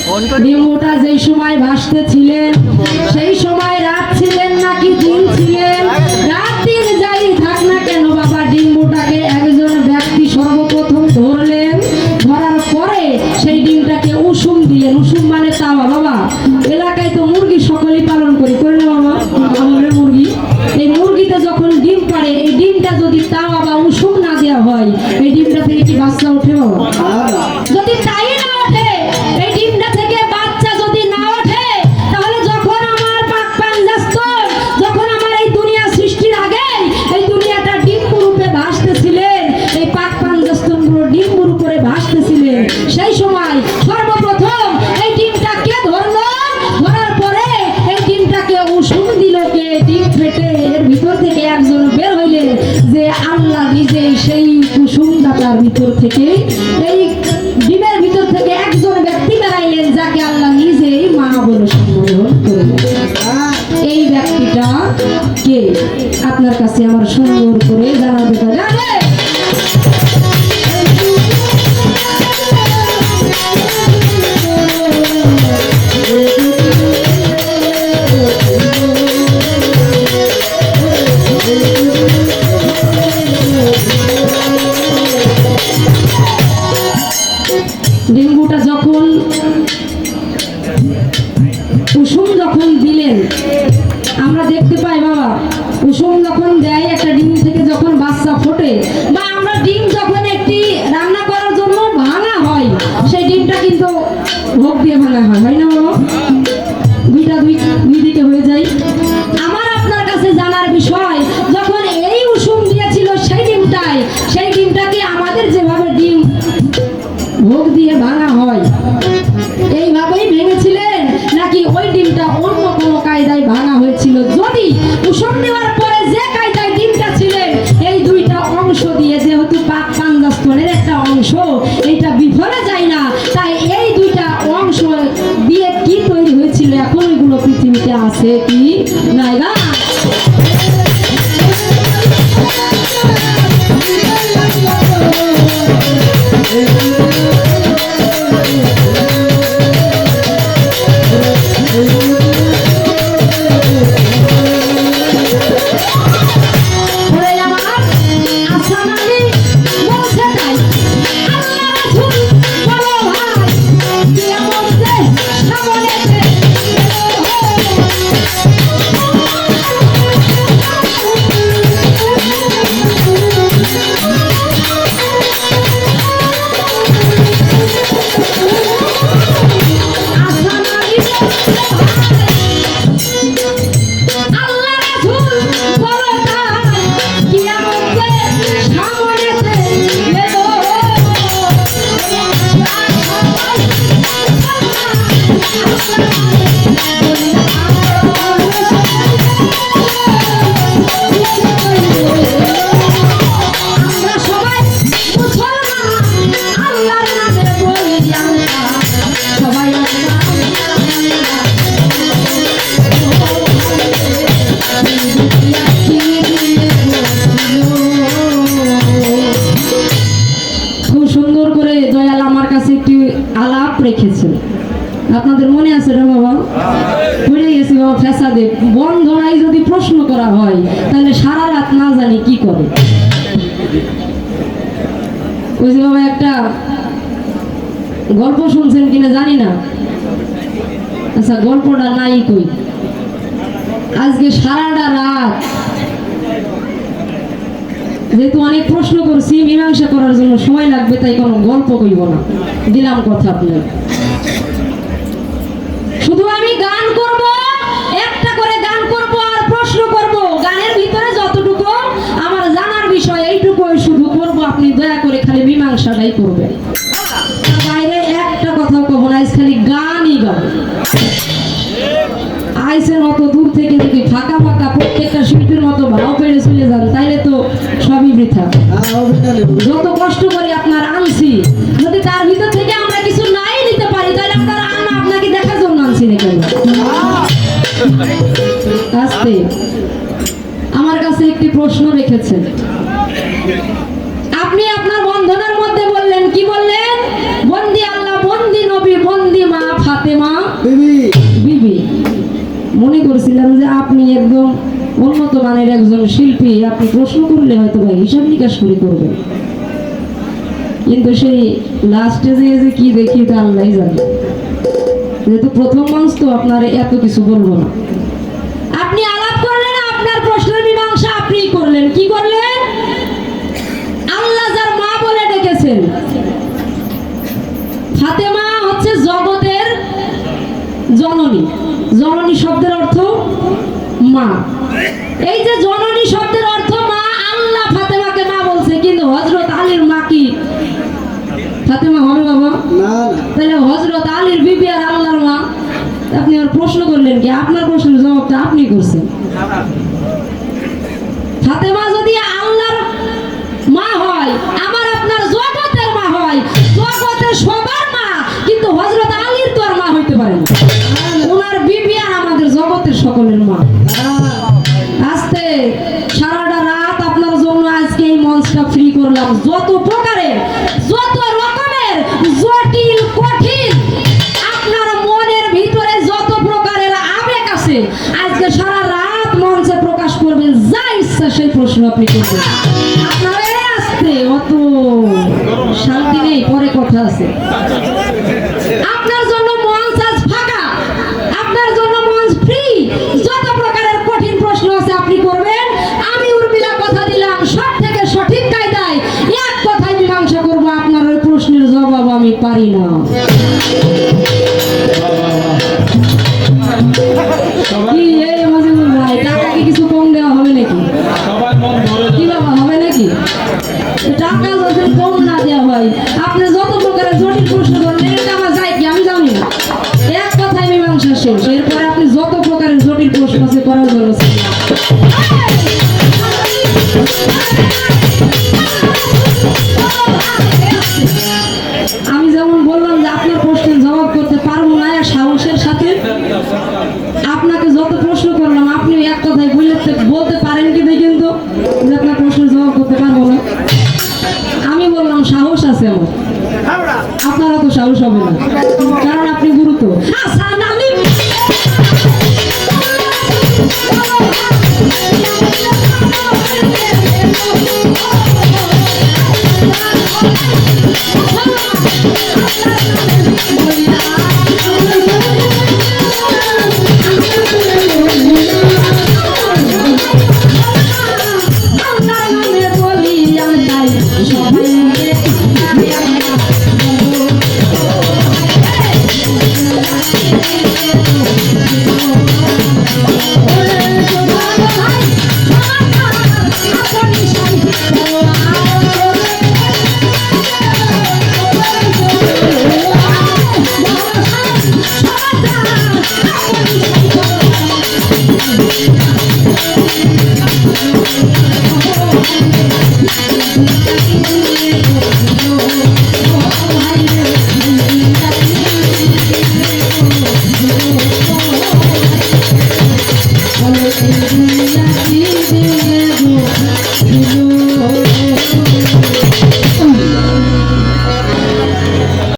ডিম্বুটা যেই সময় ভাসতেছিলেন সেই সময় রাত ছিলেন নাকি দিন ছিলেন, রাত দিন যাই থাক না কেন বাবা, ডিম্বুটাকে একজন ব্যক্তি সর্বপ্রথম ধরলেন। ধরার পরে সেই ডিমটাকে উষুম দিলেন। উষুম মানে তাওয়া। বাবা এলাকায় তো মুরগি সকলেই পালন করি, করে না বাবা? আমাদের মুরগি, এই মুরগিতে যখন ডিম পাড়ে, এই ডিমটা যদি তাওয়া বা উষুম না দেওয়া হয়, এই ডিমটা থেকে কি বাচ্চা ওঠে বাবা? যদি তাই না ওঠে, এই ডিমটা থেকে বাচ্চা যদি না ওঠে, তাহলে যখন আমার পাক পাঞ্জাস্তর, যখন আমার এই দুনিয়া সৃষ্টির আগে এই দুনিয়াটা ডিম্বুর রূপে ভাসতেছিলেন, এই পাক পাঞ্জাস্তর গুলো ডিম্বুর উপরে ভাসতেছিলেন, সেই সময় সর্বপ্রথম এই ডিমটা কে ধরলো? ধরার পরে এই ডিমটাকে উষুম দিল কে? ডিম ফেটে এর ভিতর থেকে একজন বের হইলেন, যে আল্লাহ নিজেই সেই কুসুমদাতার ভিতর থেকে, এই ডিমের ভিতর থেকে একজন ব্যক্তি বেরাইলেন, যাকে আল্লাহ নিজেই মা বলে সম্বোধন করলেন। এই ব্যক্তিটা কে? আপনার কাছে আমার সুন্দর করে জানাতে পারে। ডিম্বুটা যখন কুসুম যখন দিলেন, আমরা দেখতে পাই বাবা, কুসুম যখন দেয় একটা ডিম থেকে যখন বাচ্চা ফোটে, বা আমরা ডিম যখন একটি রান্না করার জন্য ভাঙা হয়, সেই ডিমটা কিন্তু ভোগ দিয়ে ভাঙা হয়, হয় না বাবা? দুই দিকে হয়ে যায়। আমার আপনার কাছে জানার বিষয়, যখন এই কুসুম দিয়েছিল সেই ডিমটাই, সেই ডিমটাকে আমাদের যেভাবে ডিম ভোগ দিয়ে ভাঙা হয় এইভাবেই ভেঙেছিলেন, নাকি ওই ডিমটা অন্য কোনো কায়দায় ভাঙা হয়েছিল? যদি কুসুম দেওয়ার পরে যে কায়দায় ডিমটা ছিলেন, এই দুইটা অংশ দিয়ে, যেহেতু পাক পাঞ্জাস্তনের একটা অংশ, এইটা বিফলে যায় না, তাই এই দুইটা অংশ দিয়ে কি তৈরি হয়েছিল, এখন ওইগুলো পৃথিবীতে আছে কি নাই? না রেখেছে, আপনাদের মনে আছে রে বাবা? ভুলে গেছি বাবা। ফেসাদে বন্ধনায় যদি প্রশ্ন করা হয়, তাহলে সারা রাত না জানি কি করে। ওই যে বাবা একটা গল্প শুনছেন কিনা জানি না, আচ্ছা গল্পটা নাই কই। আজকে সারাটা রাত, যেহেতু অনেক প্রশ্ন করছি, মীমাংসা করার জন্য সময় লাগবে, তাই কোনো গল্প কইব না, দিলাম কথা আপনার। শুধু আমি গান করব, একটা করে গান করব আর প্রশ্ন করব, গানের ভিতরে যতটুকু আমার জানার বিষয় এইটুকুই শুধু করব, আপনি দয়া করে খালি মীমাংসাটাই করবেন, বাইরে একটা কথা কব না, খালি গানই গাবো। আইসের মতো দূর থেকে যদি ফাঁকা ফাঁকা প্রত্যেকটা শিল্পীর মতো ভাও পেড়ে চলে যান, তাইলে তো সবই বৃথা। যত কষ্ট করে আপনার আনছি, যদি তার ভিতর থেকে আমরা কিছু নাই নিতে পারি, তাহলে আপনার আনা আপনাকে দেখার জন্য আনছি না কেন? আস্তে আমার কাছে একটি প্রশ্ন রেখেছেন, আপনি আপনার বন্ধনের মধ্যে বললেন, কি বললেন? বন্দি আল্লাহ, বন্দি নবী, বন্দি মা ফাতেমা। একদম উন্নত মানের একজন শিল্পী, আপনি প্রশ্ন করলে হয়তো বা হিসাব নিকাশ করে করবেন, কিন্তু সেই লাস্টে যে কি দেখি তা আল্লাহই জানে। যেহেতু প্রথম মানুষ তো আপনার এত কিছু বলবো না। আপনি আলাপ করলেন, আপনার প্রশ্নের মীমাংসা আপনি করলেন। কি করলেন? আল্লাহ যার মা বলে ডেকেছেন, ফাতেমা হচ্ছে জগতের জননী। জননী শব্দের অর্থ মা। এই যে জননী শব্দের অর্থ মা, আল্লাহ ফাতেমাকে মা বলছে, কিন্তু হযরত আলীর মা কি ফাতেমা হবে বাবা? না। তাহলে হযরত আলীর বিবি আর আল্লাহর মা। আপনি আর প্রশ্ন করলেন কি? আপনার প্রশ্নের জবাবটা আপনি করছেন। ফাতেমা যদি আল্লাহর মা হয়, আমার আপনার জগতের মা হয়, জগতের সবার মা, কিন্তু হযরত আলীর তো আর মা হইতে পারে না। ওনার বিবি আর আমাদের জগতের সকলের মা। আজকে সারাটা রাত আপনার জন্য আজকে এই মঞ্চটা ফ্রি করলাম। যত প্রকারের, যত রকমের জটিল কঠিন আপনার মনের ভিতরে যত প্রকারের আবেগ আছে, আজকে সারা রাত মঞ্চে প্রকাশ করবেন। যা ইচ্ছা সেই প্রশ্ন আপনি করবেন। আপনার আসতে অত শান্তি নেই, পরে কথা আছে। আপনার জন্য মঞ্চ আজ ফাঁকা, আপনার জন্য মঞ্চ ফ্রি। যত প্রকারের কঠিন প্রশ্ন আছে আপনি করবেন। আমি উর্মিলা কথা দিলাম, সব থেকে সঠিক কায়দায় এক কথায় মীমাংসা করবো। আপনার ওই প্রশ্নের জবাব আমি পারি না। কি এই মজিবুর ভাই, টাকা কি কিছু কম দেওয়া হবে নাকি? কি বাবা, হবে নাকি? টাকা যদি কম না দেওয়া হয়, আপনি যত প্রকারের জটিল প্রশ্ন করলেন, এটা আমার যায় কি আমি জানি না। এক কথায় মীমাংসা শেষ। এরপরে আপনি যত প্রকারের জটিল প্রশ্ন আছে করার জন্য আমি যেমন বললাম যে আপনার প্রশ্নের জবাব করতে পারবো না, সাহসের সাথে আপনাকে যত প্রশ্ন করলাম আপনি এক কথায় বলতে পারেন কি দেখেন তো যে আপনার প্রশ্নের জবাব করতে পারবো না। আমি বললাম সাহস আছে আমার, আপনারা তো সাহস হবে না, কারণ আপনি গুরু তো। Thank you.